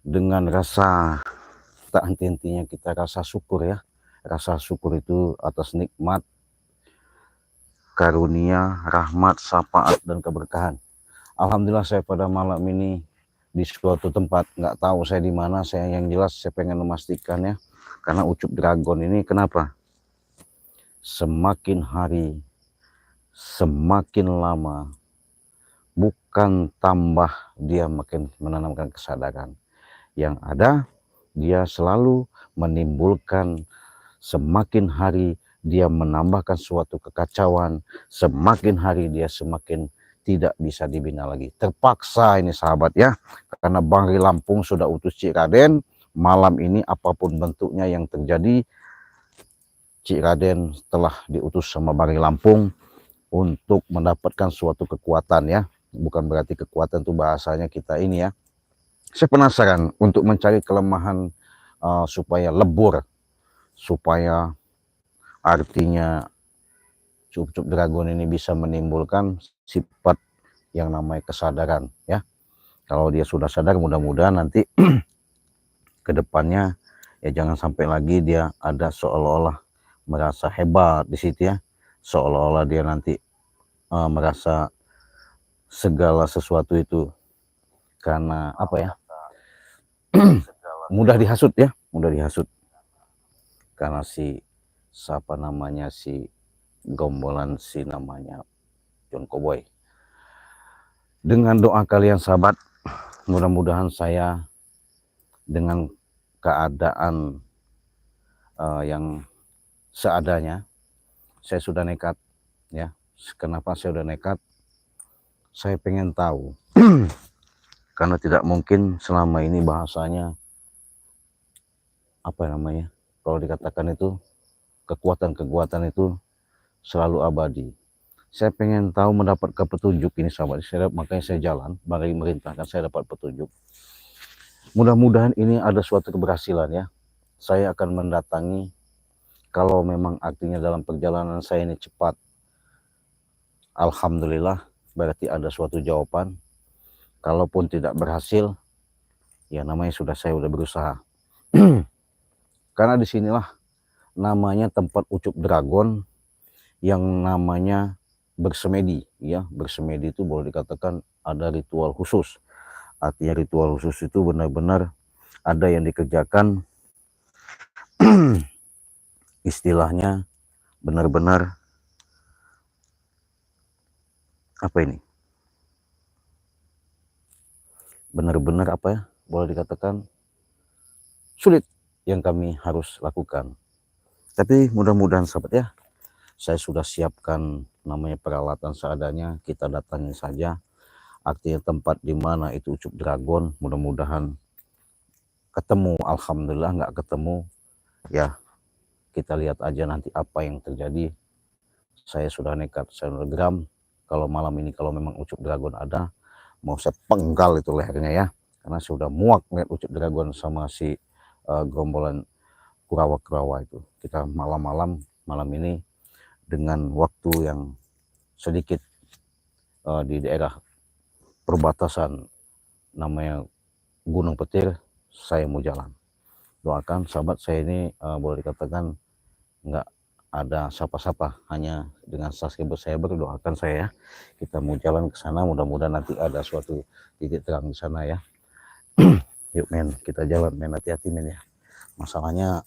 dengan rasa tak henti-hentinya kita rasa syukur ya. Rasa syukur itu atas nikmat, karunia, rahmat, syafaat, dan keberkahan. Alhamdulillah saya pada malam ini di suatu tempat, nggak tahu saya di mana, saya yang jelas saya pengen memastikan ya. Karena Ucup Dragon ini kenapa? Semakin hari, semakin lama, bukan tambah dia makin menanamkan kesadaran. Yang ada dia selalu menimbulkan, semakin hari dia menambahkan suatu kekacauan, semakin hari dia semakin tidak bisa dibina lagi. Terpaksa ini sahabat ya, karena Bangri Lampung sudah utus Cik Raden. Malam ini apapun bentuknya yang terjadi, Cik Raden telah diutus sama Bangri Lampung untuk mendapatkan suatu kekuatan ya. Bukan berarti kekuatan itu bahasanya kita ini ya. Saya penasaran untuk mencari kelemahan supaya lebur, supaya artinya Ucup Dragon ini bisa menimbulkan sifat yang namanya kesadaran ya. Kalau dia sudah sadar, mudah-mudahan nanti ke depannya ya jangan sampai lagi dia ada seolah-olah merasa hebat di situ ya, seolah-olah dia nanti merasa segala sesuatu itu karena apa ya, mudah dihasut ya, mudah dihasut karena si siapa namanya, si gombolan si namanya John Cowboy. Dengan doa kalian sahabat, mudah-mudahan saya dengan keadaan yang seadanya, saya sudah nekat ya. Kenapa saya sudah nekat? Saya pengen tahu karena tidak mungkin selama ini bahasanya apa namanya, kalau dikatakan itu kekuatan-kekuatan itu selalu abadi. Saya pengen tahu mendapatkan petunjuk ini sahabat, makanya saya jalan, bagi merintahkan saya dapat petunjuk. Mudah-mudahan ini ada suatu keberhasilan ya. Saya akan mendatangi, kalau memang artinya dalam perjalanan saya ini cepat, alhamdulillah berarti ada suatu jawaban. Kalaupun tidak berhasil, ya namanya saya sudah berusaha. Karena disinilah namanya tempat Ucup Dragon yang namanya bersemedi ya. Bersemedi itu boleh dikatakan ada ritual khusus. Artinya ritual khusus itu benar-benar ada yang dikerjakan istilahnya benar-benar apa ini, benar-benar apa ya, boleh dikatakan sulit yang kami harus lakukan. Tapi mudah-mudahan sahabat ya, saya sudah siapkan namanya peralatan seadanya, kita datangi saja. Artinya tempat di mana itu Ucup Dragon, mudah-mudahan ketemu. Alhamdulillah nggak ketemu ya, kita lihat aja nanti apa yang terjadi. Saya sudah nekat, saya udah geram. Kalau malam ini kalau memang Ucup Dragon ada, mau saya penggal itu lehernya ya, karena saya sudah muak lihat Ucup Dragon sama si gerombolan Kurawa-Kurawa itu. Kita malam ini dengan waktu yang sedikit di daerah perbatasan namanya Gunung Petir, saya mau jalan. Doakan sahabat, saya ini boleh dikatakan nggak ada siapa-siapa, hanya dengan subscriber saya, berdoakan saya ya. Kita mau jalan ke sana, mudah-mudahan nanti ada suatu titik terang di sana ya. Yuk men, kita jalan men, hati-hati men ya. Masalahnya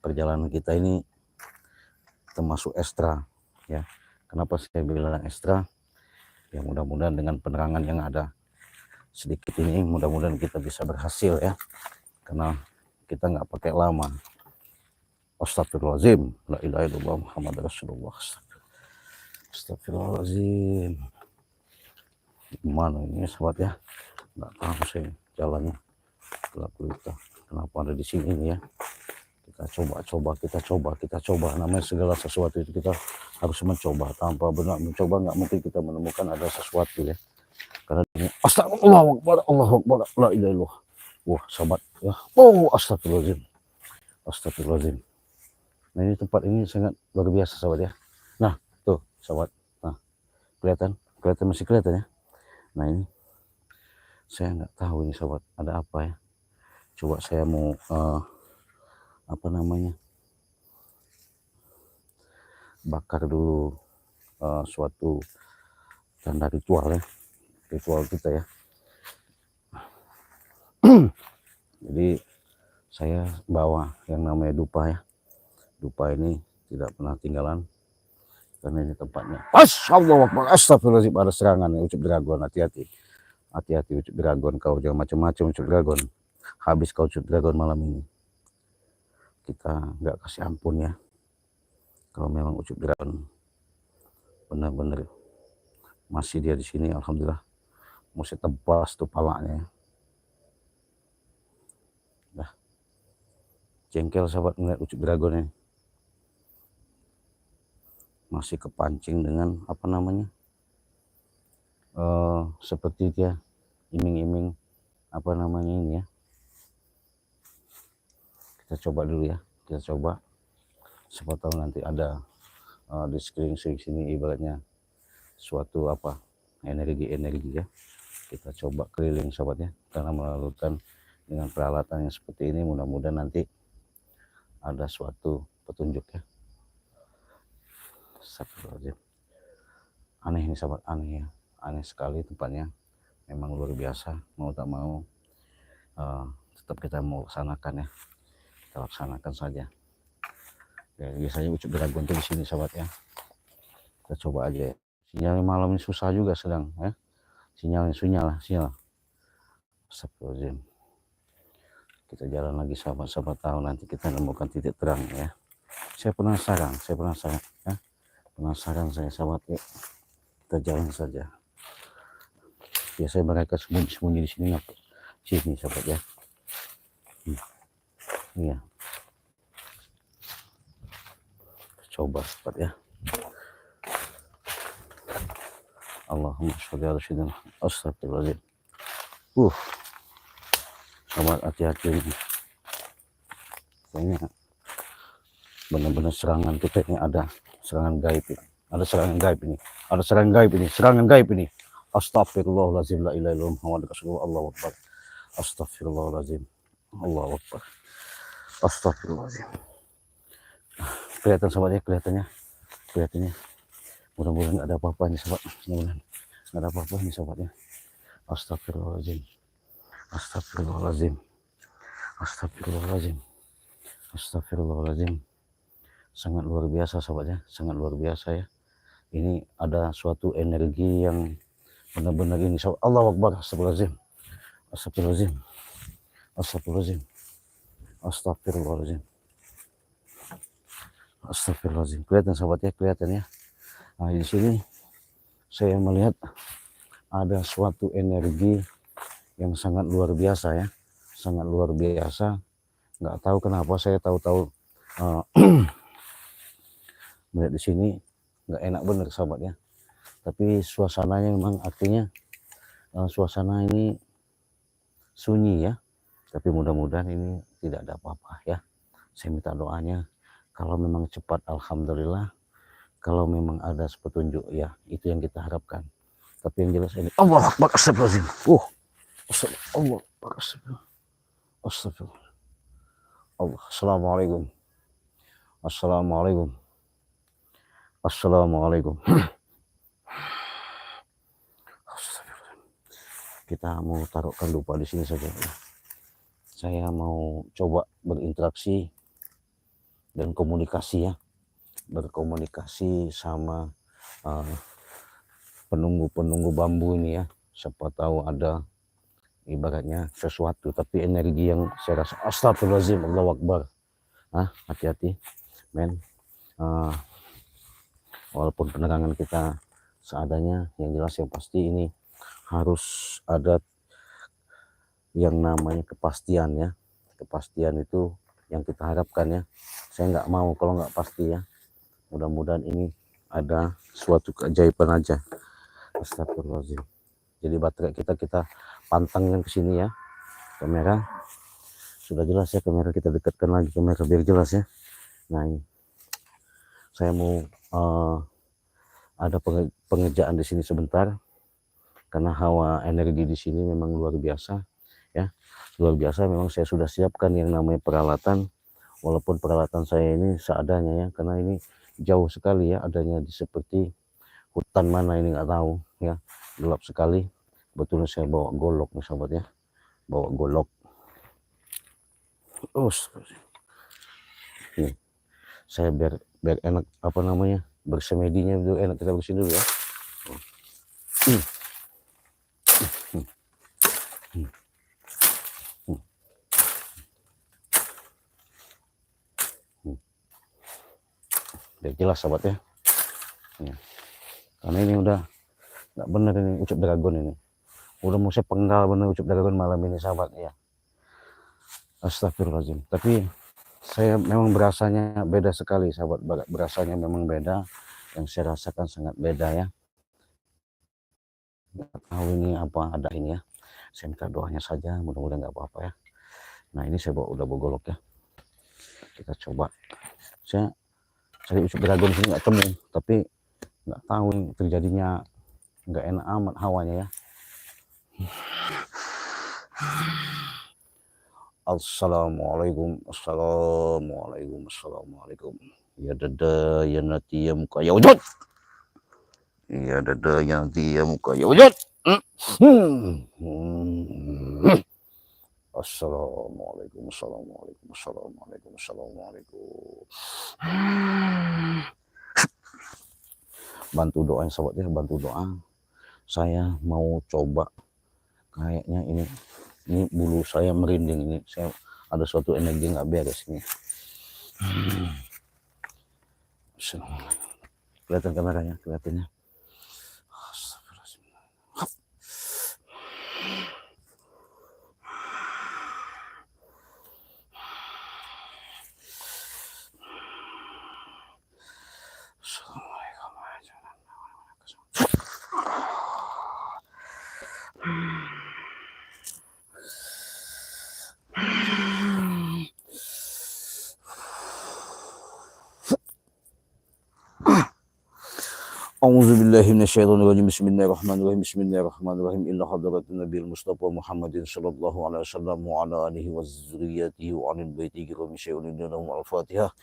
perjalanan kita ini termasuk ekstra ya. Kenapa saya bilang ekstra? Ya mudah-mudahan dengan penerangan yang ada sedikit ini, mudah-mudahan kita bisa berhasil ya. Karena kita nggak pakai lama. Astagfirullahaladzim, la ilaha illallah Muhammad Rasulullah. Astagfirullahaladzim. Gimana ini sahabat ya? Nggak tahu saya jalannya. Kenapa ada di sini nih ya? Kita coba. Namanya segala sesuatu itu kita harus mencoba. Tanpa benar mencoba nggak mungkin kita menemukan ada sesuatu ya. Karena ini astagfirullah, Allahu Akbar, la ilaha illallah. Wah sahabat ya. Oh astagfirullahaladzim. Astagfirullahaladzim. Nah ini tempat ini sangat luar biasa sahabat ya. Nah tuh sahabat, nah kelihatan masih kelihatan ya. Nah ini Saya nggak tahu ini sobat, ada apa ya. Coba saya mau apa namanya, bakar dulu suatu tanda ritual ya, ritual kita ya. Jadi saya bawa yang namanya dupa ya. Dupa ini tidak pernah tinggalan karena ini tempatnya. Astagfirullahaladzim, astagfirullahaladzim, ada serangan ya, Ucup Dragon, hati-hati. Hati-hati Ucup Dragon, kau jangan macam-macam Ucup Dragon. Habis kau Ucup Dragon malam ini. Kita nggak kasih ampun ya. Kalau memang Ucup Dragon benar-benar masih dia di sini, alhamdulillah. Mesti tebas tuh palanya. Dah jengkel sahabat ngeliat Ucup Dragon ini. Masih kepancing dengan apa namanya, seperti dia iming-iming apa namanya ini ya. Kita coba dulu ya, kita coba, siapa tahu nanti ada di screen sini ibaratnya suatu apa energi ya. Kita coba keliling sobat ya, karena melakukan dengan peralatan yang seperti ini mudah-mudahan nanti ada suatu petunjuk ya. Astagfirullahaladzim. Aneh ini sahabat, aneh ya, aneh sekali tempatnya, memang luar biasa. Mau tak mau tetap kita mau laksanakan ya, kita laksanakan saja ya. Biasanya Ucup Dragon di sini sahabat ya. Kita coba aja ya. Sinyal malam ini susah juga sedang ya, sinyal. Astagfirullahaladzim. Kita jalan lagi sahabat-sahabat, tahu nanti kita menemukan titik terang ya. Saya penasaran ya. Penasaran saya sahabat ya. Kita jalan saja. Biasanya mereka sembunyi di sini, sini sahabat ya. Iya. Coba sahabat ya. Allahumma sholli ala sayyidina. Astagfirullahaladzim. Sahabat hati-hati ini. Kayaknya benar-benar serangan kita ini, ada serangan gaib ini. Ada serangan gaib ini. Ada serangan gaib ini. Serangan gaib ini. Astagfirullahaladzim. La ilaha illallah Muhammad Rasulullah. Allahu Akbar. Astagfirullahaladzim. Allahu Akbar. Astagfirullahaladzim. Kelihatan sahabatnya, kelihatannya. Mudah-mudahan nggak ada apa-apa nih sahabat. Mudah-mudahan nggak ada apa-apa nih sahabatnya. Astagfirullahaladzim. Astagfirullahaladzim. Astagfirullahaladzim. Astagfirullahaladzim. Sangat luar biasa sahabatnya, sangat luar biasa ya. Ini ada suatu energi yang benar-benar ini. Allahu Akbar. Astagfirullahaladzim. Astagfirullahaladzim. Astagfirullahaladzim. Astagfirullahaladzim. Astagfirullahaladzim. Kelihatan sahabatnya, kelihatan ya. Nah di sini saya melihat ada suatu energi yang sangat luar biasa ya, sangat luar biasa. Nggak tahu kenapa saya tahu-tahu melihat di sini nggak enak bener sahabat ya. Tapi suasananya memang artinya suasana ini sunyi ya. Tapi mudah-mudahan ini tidak ada apa-apa ya. Saya minta doanya, kalau memang cepat alhamdulillah, kalau memang ada petunjuk ya itu yang kita harapkan. Tapi yang jelas ini Allah Akbar. Astagfirullahaladzim. Allah Akbar. Astagfirullah. Allah. Assalamualaikum. Assalamualaikum. Assalamualaikum. Kita mau taruhkan dupa di sini saja. Saya mau coba berinteraksi dan komunikasi ya, berkomunikasi sama penunggu bambu ini ya. Siapa tahu ada ibaratnya sesuatu, tapi energi yang saya rasa astagfirullahaladzim. Allahu Akbar. Hati-hati men. Walaupun penerangan kita seadanya, yang jelas yang pasti ini harus ada yang namanya kepastian ya. Kepastian itu yang kita harapkan ya. Saya nggak mau kalau nggak pasti ya. Mudah-mudahan ini ada suatu keajaiban aja. Astagfirullahaladzim. Jadi baterai kita pantangkan ke sini ya. Kamera sudah jelas ya, kamera kita dekatkan lagi kamera biar jelas ya. Nah ini saya mau ada pengerjaan di sini sebentar karena hawa energi di sini memang luar biasa ya, luar biasa. Memang saya sudah siapkan yang namanya peralatan, walaupun peralatan saya ini seadanya ya, karena ini jauh sekali ya adanya di seperti hutan mana ini nggak tahu ya, gelap sekali. Betul saya bawa golok nih sahabat ya, bawa golok. Nih, saya biar enak apa namanya bersemedinya dulu, enak kita bersihin dulu ya. Biar jelas sahabat ya. Karena ini udah nggak bener ini ucup dragon ini. Udah mau saya penggal bener ucup dragon malam ini sahabat ya. Astagfirullahaladzim. Tapi saya memang berasanya beda sekali sahabat. Berasanya memang beda. Yang saya rasakan sangat beda ya. Nggak tahu ini apa ada ini ya. Saya minta doanya saja, mudah-mudahan nggak apa-apa ya. Nah ini saya udah bawa golok ya. Kita coba. Saya cari ucup dragon sini nggak temu, tapi nggak tahu terjadinya nggak enak amat hawanya ya. Assalamualaikum, assalamualaikum, assalamualaikum. Ya dada ya nanti ya muka ya wujud. Ya dada ya nanti ya muka ya wujud. Assalamualaikum, assalamualaikum, assalamualaikum, assalamualaikum. Bantu doain sahabat ya, bantu doa. Saya mau coba, kayaknya ini bulu saya merinding ini. Saya ada suatu energi nggak beres ini. Kelihatan kameranya, kelihatannya. A'udzubillahi minasyaitonirrajim. Bismillahirrahmanirrahim. Bismillahirrahmanirrahim. Illa hadratin nabiyil mustafa Muhammadin sallallahu alaihi wasallam wa ala alihi wa zurriyyatihi wa alil baitihi wa misyai'un lahum al-Fatihah.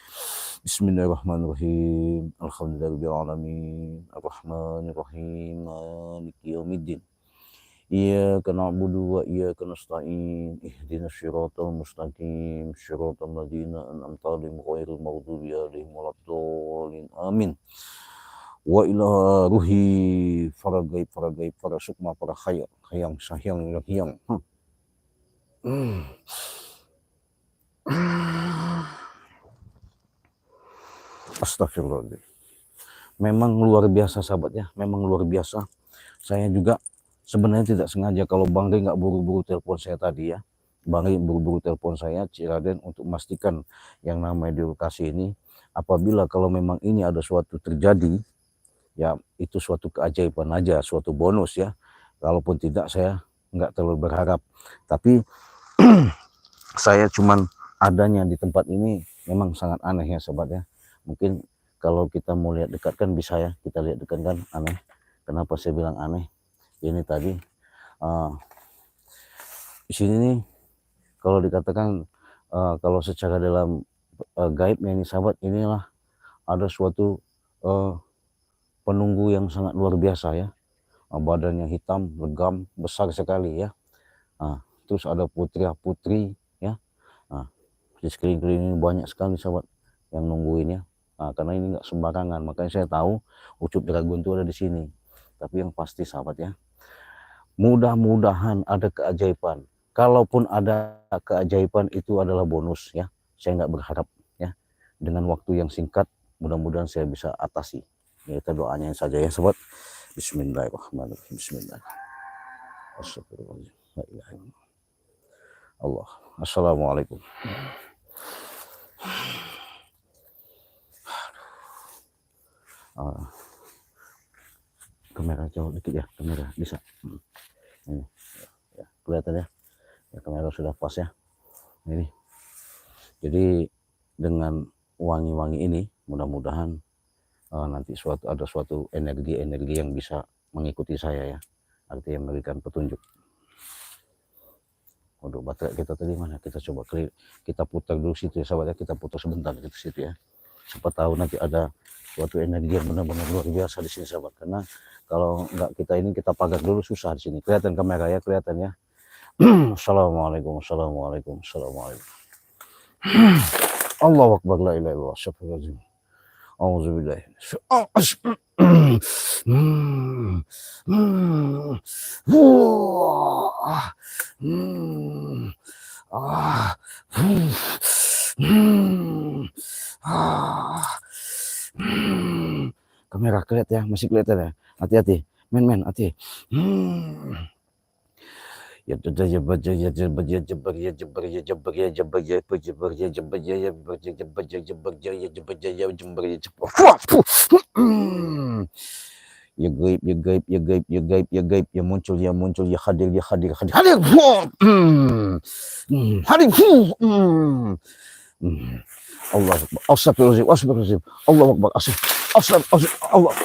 Bismillahirrahmanirrahim. Alhamdulillahirabbil alamin. Arrahmanirrahim. Maliki yaumiddin. Iyyaka na'budu wa iyyaka nasta'in. Ihdinas siratal mustaqim. Siratal ladzina an'amta 'alaihim ghairil maghdubi 'alaihim waladdallin. Amin. Wa ila ruhi para gaib para sukma para khayang sahyang hyang. Astagfirullahaladzim. Memang luar biasa sahabat ya, memang luar biasa. Saya juga sebenarnya tidak sengaja, kalau Bang Ri nggak buru-buru telepon saya tadi ya, Bang Ri buru-buru telepon saya Ciraden untuk memastikan yang namanya di lokasi ini, apabila kalau memang ini ada suatu terjadi ya, itu suatu keajaiban aja, suatu bonus ya. Kalaupun tidak, saya nggak terlalu berharap. Tapi saya cuman adanya di tempat ini memang sangat aneh ya sobat ya. Mungkin kalau kita mau lihat dekat kan bisa ya, kita lihat dekat kan aneh. Kenapa saya bilang aneh? Ini tadi di sini nih, kalau dikatakan kalau secara dalam gaibnya ini sahabat, inilah ada suatu penunggu yang sangat luar biasa ya. Badannya hitam, legam, besar sekali ya. Terus ada putri ya. Di sekeliling-keliling ini banyak sekali sahabat yang nungguin ya. Karena ini nggak sembarangan, makanya saya tahu ucup dragon itu ada di sini. Tapi yang pasti sahabat ya, mudah-mudahan ada keajaiban. Kalaupun ada keajaiban, itu adalah bonus ya. Saya nggak berharap ya. Dengan waktu yang singkat, mudah-mudahan saya bisa atasi. Ya, kita doanya saja ya sobat. Bismillahirrahmanirrahim. Bismillahirrahmanirrahim. Astagfirullahaladzim. Allah. Assalamualaikum. Kamera jauh dikit ya, kamera bisa. Ini ya, kelihatan ya. Ya, kamera sudah pas ya. Ini. Jadi dengan wangi-wangi ini, mudah-mudahan nanti ada suatu energi yang bisa mengikuti saya ya. artinya memberikan petunjuk. Waduh, baterai kita tadi mana? Kita coba kita putar dulu situ ya sahabat ya, kita putar sebentar di situ ya. Siapa tahu nanti ada suatu energi yang benar-benar luar biasa di sini sahabat. Karena kalau nggak kita pagar dulu susah di sini. Kelihatan kamera ya, kelihatan ya. Assalamualaikum, assalamualaikum, assalamualaikum. Allahu Akbar, la ilaha illallah, astagfirullahaladzim. Auzubillah. Kamera kelihatan ya, masih kelihatan ya. Hati-hati, men, hati. Ya gaib, ya muncul, ya hadir, hadir. Allah Akbar, astagfirullahaladzim, Allah Akbar,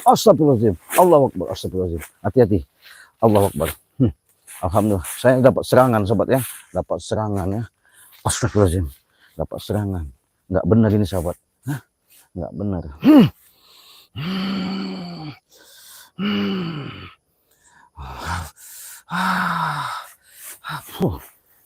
astagfirullahaladzim, Allah Akbar, astagfirullahaladzim. Hati-hati, Allah Akbar. Alhamdulillah, saya dapat serangan sahabat ya, dapat serangan ya. Astagfirullahaladzim, dapat serangan. Nggak benar ini sahabat, nggak benar.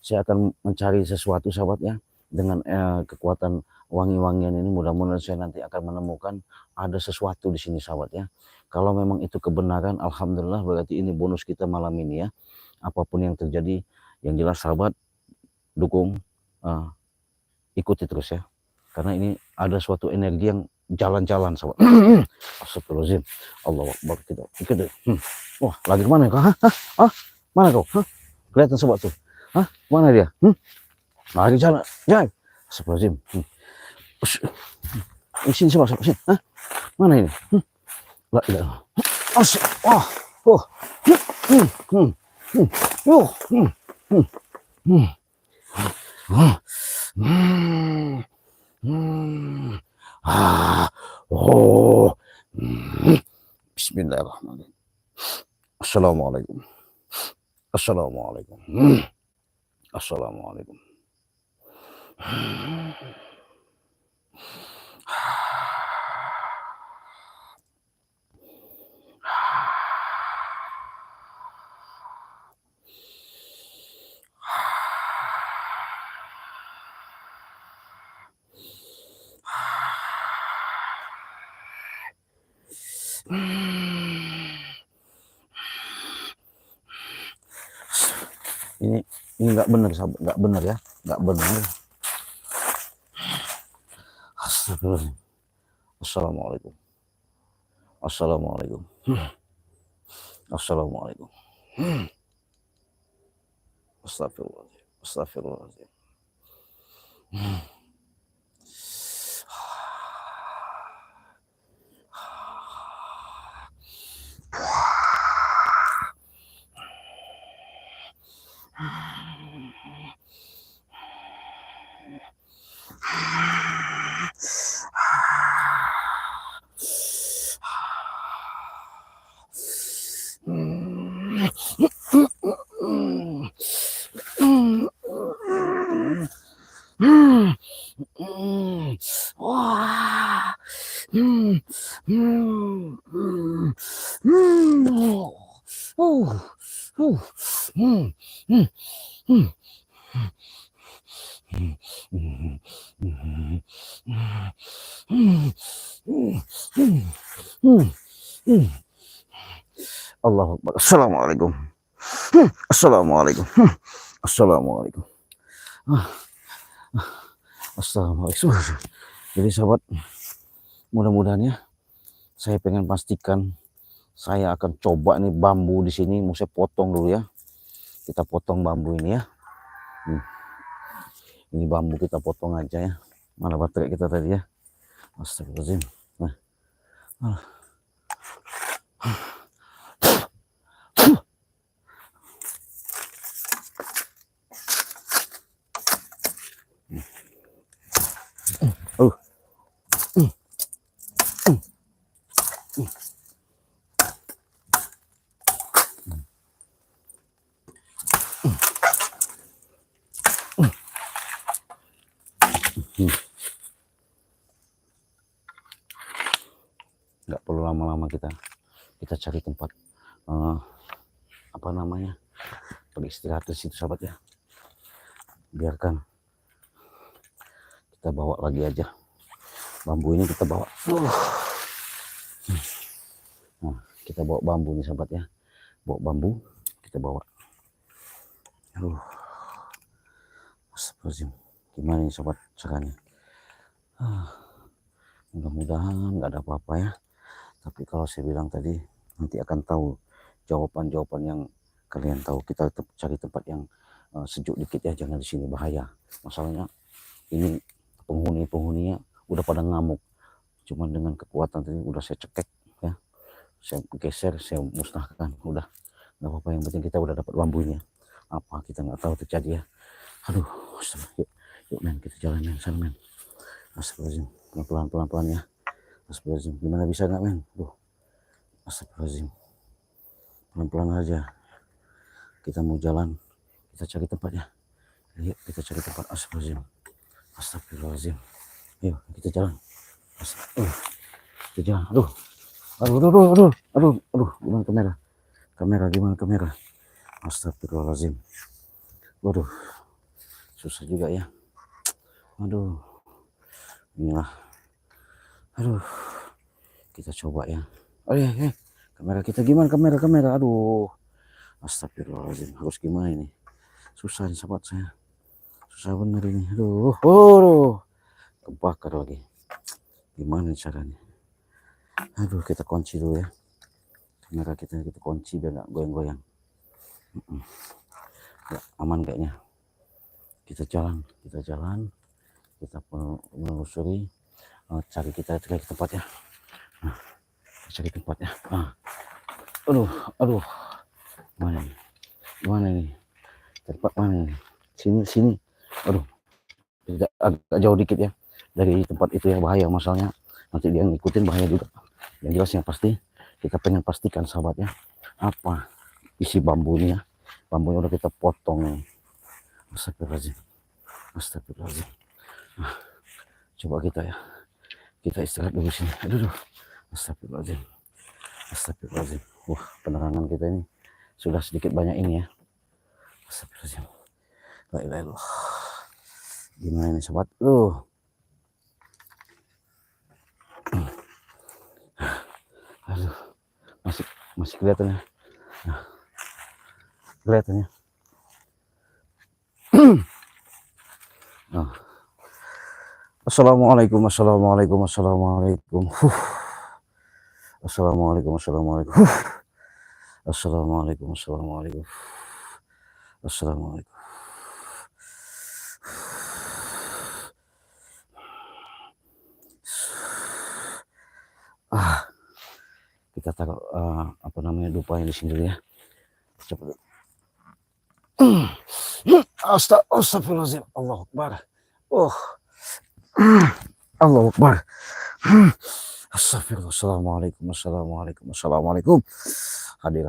Saya akan mencari sesuatu sahabat ya, dengan kekuatan wangi-wangian ini. Mudah-mudahan saya nanti akan menemukan ada sesuatu di sini sahabat ya. Kalau memang itu kebenaran, alhamdulillah, berarti ini bonus kita malam ini ya. Apapun yang terjadi, yang jelas sahabat dukung, ikuti terus ya, karena ini ada suatu energi yang jalan-jalan sahabat. Astagfirullahaladzim, Allahu Akbar. Kita wah, lagi kemana kau? Mana kau? Kelihatan sobat tuh. Mana dia? Lari jalan. Astagfirullahaladzim. Sini sobat, sini. Mana ini? La ilaha. Wah. Bismillahirrahmanirrahim. Assalamualaikum. Assalamualaikum. Assalamualaikum. Ini nggak benar sahabat, nggak benar ya, nggak benar. Astagfirullahaladzim. Assalamualaikum. Assalamualaikum. Assalamualaikum. Astagfirullahaladzim. Astagfirullahaladzim. Wah. Allahu Akbar. Assalamualaikum. Assalamualaikum. Assalamualaikum. Assalamualaikum. Jadi sahabat, mudah-mudahan ya, saya pengen pastikan, saya akan coba nih bambu di sini, mau saya potong dulu ya. Kita potong bambu ini ya. Ini bambu kita potong aja ya. Mana baterai kita tadi ya? Astagfirullahaladzim. Nah. kita. Kita cari tempat apa namanya, beristirahat di situ sahabat ya. Biarkan kita bawa lagi aja bambu ini, kita bawa. Nah, kita bawa bambu nih sahabat ya, bawa bambu, kita bawa. Astagfirullahaladzim, gimana nih sobat caranya? Mudah-mudahan nggak ada apa-apa ya. Tapi kalau saya bilang tadi, nanti akan tahu jawaban-jawaban yang kalian tahu. Kita cari tempat yang sejuk dikit ya, jangan di sini, bahaya. Masalahnya ini penghuninya udah pada ngamuk. Cuman dengan kekuatan tadi udah saya cekek ya, saya geser, saya musnahkan. Udah nggak apa-apa, yang penting kita udah dapat bambunya. Apa kita nggak tahu terjadi ya. Aduh, yuk men, kita jalan men, sana men. Astagfirullahaladzim, pelan-pelan ya. Astagfirullahaladzim, gimana bisa nggak men? Astagfirullahaladzim, pelan-pelan aja. Kita mau jalan, kita cari tempat ya. Yuk kita cari tempat. Astagfirullahaladzim, yuk kita jalan. Kita jalan. Aduh, gimana kamera? Astagfirullahaladzim, waduh, susah juga ya. Aduh, inilah. Aduh, kita coba ya. Kamera kita gimana, kamera? Aduh, astagfirullahaladzim, harus gimana ini? Susah nih sahabat saya, susah bener ini. Aduh, kebakar lagi. Gimana caranya? Aduh, kita kunci dulu ya. Kamera kita kunci biar nggak goyang-goyang. Ya, aman kayaknya. Kita jalan, kita menelusuri, cari tempat ya. Cari tempat ya. Aduh, mana ini? Tempat mana ini? Sini. Aduh, agak jauh dikit ya dari tempat itu ya, bahaya. Masalahnya nanti dia ngikutin, bahaya juga. Yang jelas yang pasti kita pengen pastikan sahabat ya, apa isi bambunya. Bambunya udah kita potong nih. Astagfirullahaladzim. Coba kita istirahat dulu sini. Aduh, astagfirullahaladzim. Wah, penerangan kita ini sudah sedikit banyak ini ya. Astagfirullahaladzim. La ilaha illallah. Gimana ini sobat? Aduh, masih kelihatan ya. Kelihatannya. Assalamualaikum. Assalamualaikum. Assalamualaikum. Kita taruh apa namanya, dupanya di sini dulu ya. Coba. Astagfirullahaladzim. Allahu Akbar. Allahu Akbar. Astagfirullah. Assalamualaikum. Hadir.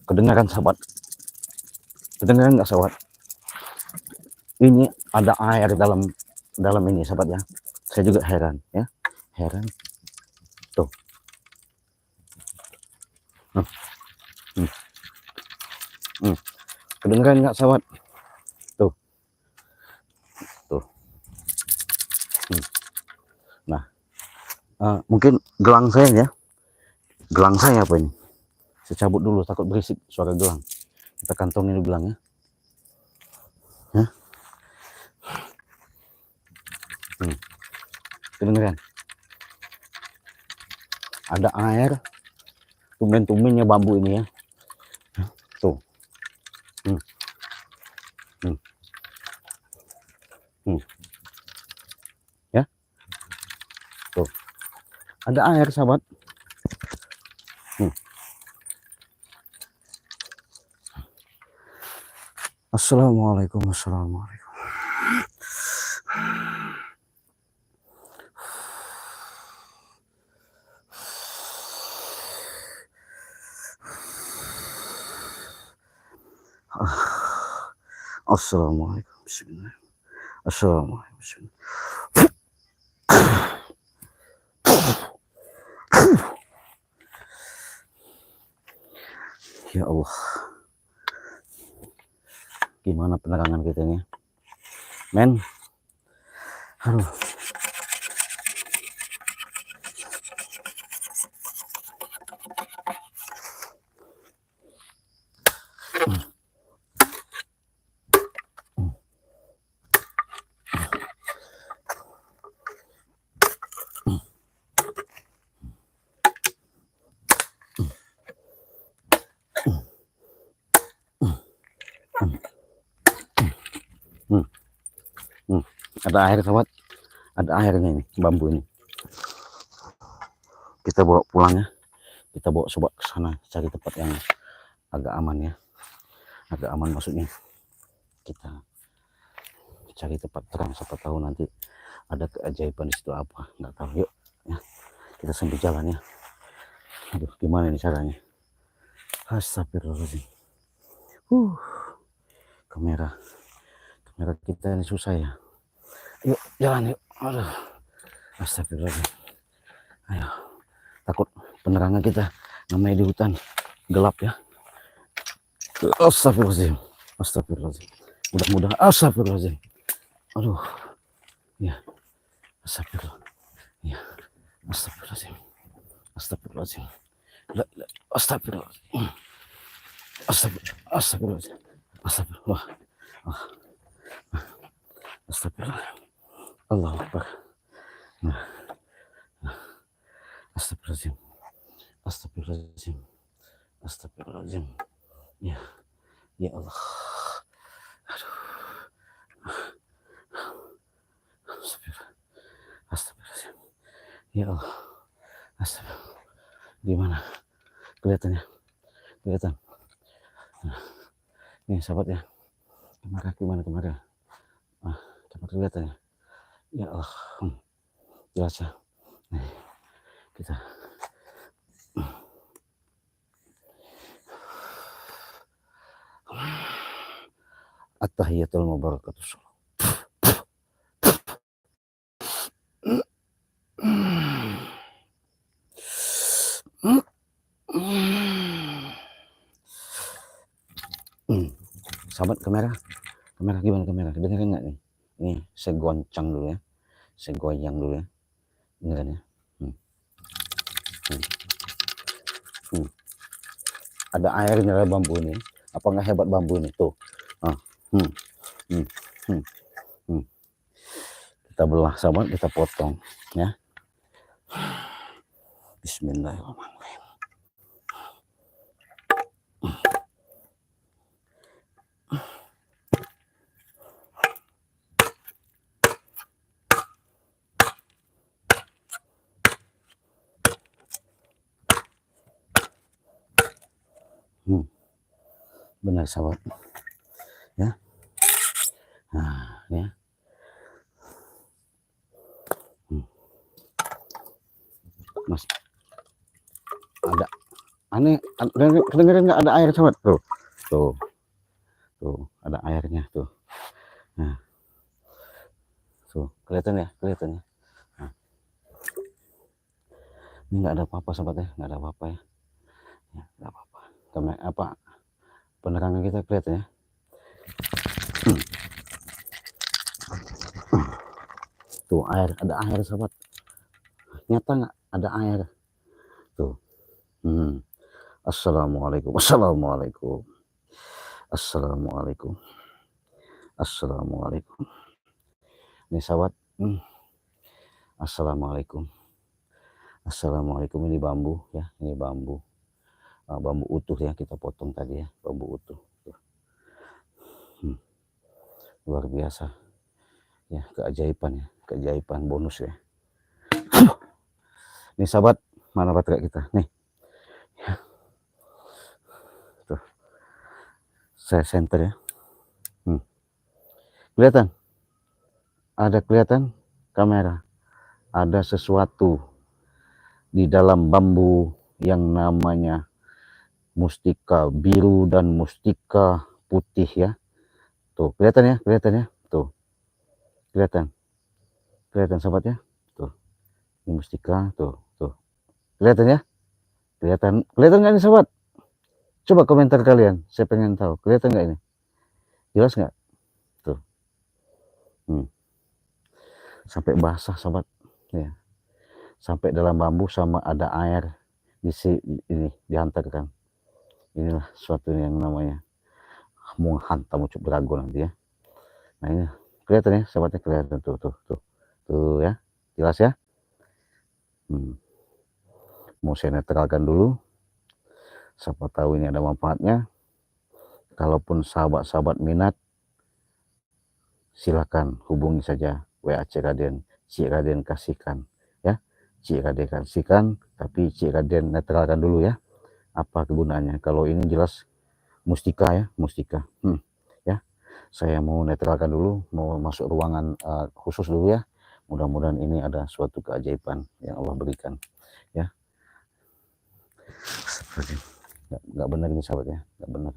Kedengaran sahabat? Kedengaran nggak sahabat? Ini ada air dalam ini sahabat ya. Saya juga heran ya, tuh. Kedengaran nggak sahabat? Tuh. Nah, mungkin gelang saya apa ini? Saya cabut dulu, takut berisik suara gelang. Kita kantongin dulu gelangnya. Kedengeran? Ada air, tumben-tumbennya bambu ini ya. Tuh. Ya. Tuh. Ada air sahabat. Assalamualaikum. Assalamualaikum. Bismillah. Assalamualaikum. Bismillah. Ya Allah, gimana penerangan kita ini, men? Aduh. Ada air sobat, ada airnya ini, bambu ini. Kita bawa pulang ya, kita bawa sobat ke sana, cari tempat yang agak aman ya, agak aman maksudnya. Kita cari tempat terang, siapa tahu nanti ada keajaiban di situ apa, nggak tahu. Yuk ya, kita sambil jalan ya. Aduh, gimana ini caranya? Astagfirullahaladzim. Kamera kita ini susah ya. Yuk jalan yuk. Aduh, astagfirullahaladzim. Ayo, takut penerangan kita namanya di hutan gelap ya. Astagfirullahaladzim. Astagfirullahaladzim. Mudah-mudahan astagfirullahaladzim. Aduh. Ya. Astagfirullah. Ya. Astagfirullahaladzim. Astagfirullahaladzim. Astagfirullahaladzim. Astagfirullahaladzim. Astagfirullah. Astagfirullah. Allahu Akbar. Astagfirullahaladzim. Astagfirullahaladzim. Astagfirullahaladzim. Ya. Ya Allah. Aduh. Astagfirullahaladzim. Ya Allah. Astagfirullah. Gimana? Kelihatannya? Kelihatan. Nah, ini sahabat ya. Gimana kemarin? Cepat kelihatannya. Ya Allah. Jelas ya. Nih, kita At-tahiyatul mubarakatuh. Sahabat kamera gimana kamera? Dengerin nggak nih? Ini saya goncang dulu ya, saya goyang dulu ya, dengerin ya. Ada airnya dari bambu ini. Apa nggak hebat bambu ini tuh? Kita belah sahabat, kita potong ya. Bismillahirrahmanirrahim. Benar sahabat ya. Nah ya. Mas, ada aneh, dengerin nggak, ada air sahabat tuh ada airnya tuh. Nah tuh kelihatan ya. Nah, ini nggak ada apa-apa sahabat ya, nggak ada apa-apa ya, nggak apa-apa. Apa penerangan kita kelihatan ya. Tuh air, ada air sahabat, nyata nggak ada air tuh. Assalamualaikum. Ini sahabat. Assalamualaikum. Ini bambu ya, ini bambu utuh ya, kita potong tadi ya, bambu utuh tuh. Luar biasa ya, keajaiban bonus ya. Nih sahabat, mana baterai kita nih ya. Tuh saya center ya. Kelihatan kamera, ada sesuatu di dalam bambu yang namanya mustika biru dan mustika putih ya. Tuh, kelihatan ya, tuh. Kelihatan sahabat ya. Tuh, ini mustika, tuh. Kelihatan ya? Kelihatan nggak nih sahabat? Coba komentar kalian, saya pengen tahu, kelihatan nggak ini? Jelas nggak? Tuh. Sampai basah sahabat ya. Sampai dalam bambu sama ada air ini dihantarkan. Inilah suatu yang namanya menghantam ucup dragon nanti ya. Nah ini kelihatan ya sahabatnya, kelihatan tuh ya, jelas ya. Mau saya netralkan dulu, siapa tahu ini ada manfaatnya. Kalaupun sahabat-sahabat minat, silakan hubungi saja WA Cik Raden kasihkan ya. Cik Raden kasihkan, tapi Cik Raden netralkan dulu ya apa kegunaannya. Kalau ini jelas mustika ya, mustika ya. Saya mau netralkan dulu, mau masuk ruangan khusus dulu ya. Mudah-mudahan ini ada suatu keajaiban yang Allah berikan ya. Nggak benar ini sahabat ya, nggak benar.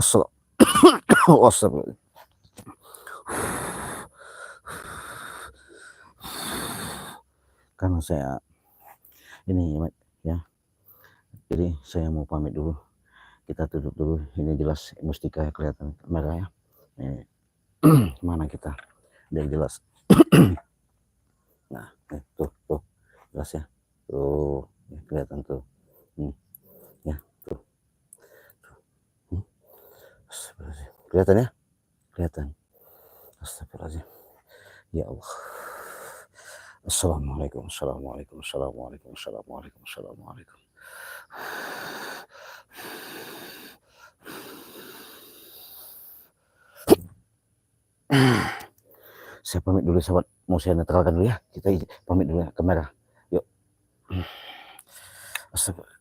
Astagfirullah. Karena saya ini ya, jadi saya mau pamit dulu, kita tutup dulu. Ini jelas mustika ya, kelihatan merah ya. Mana kita biar jelas. Nah tuh jelas ya, tuh ya, kelihatan tuh ya, tuh. Kelihatan ya, kelihatan. Astagfirullahaladzim ya Allah. Assalamualaikum. Saya pamit dulu sahabat, mau saya netralkan dulu ya. Kita pamit dulu ya, kamera. Yuk. Astagfirullah.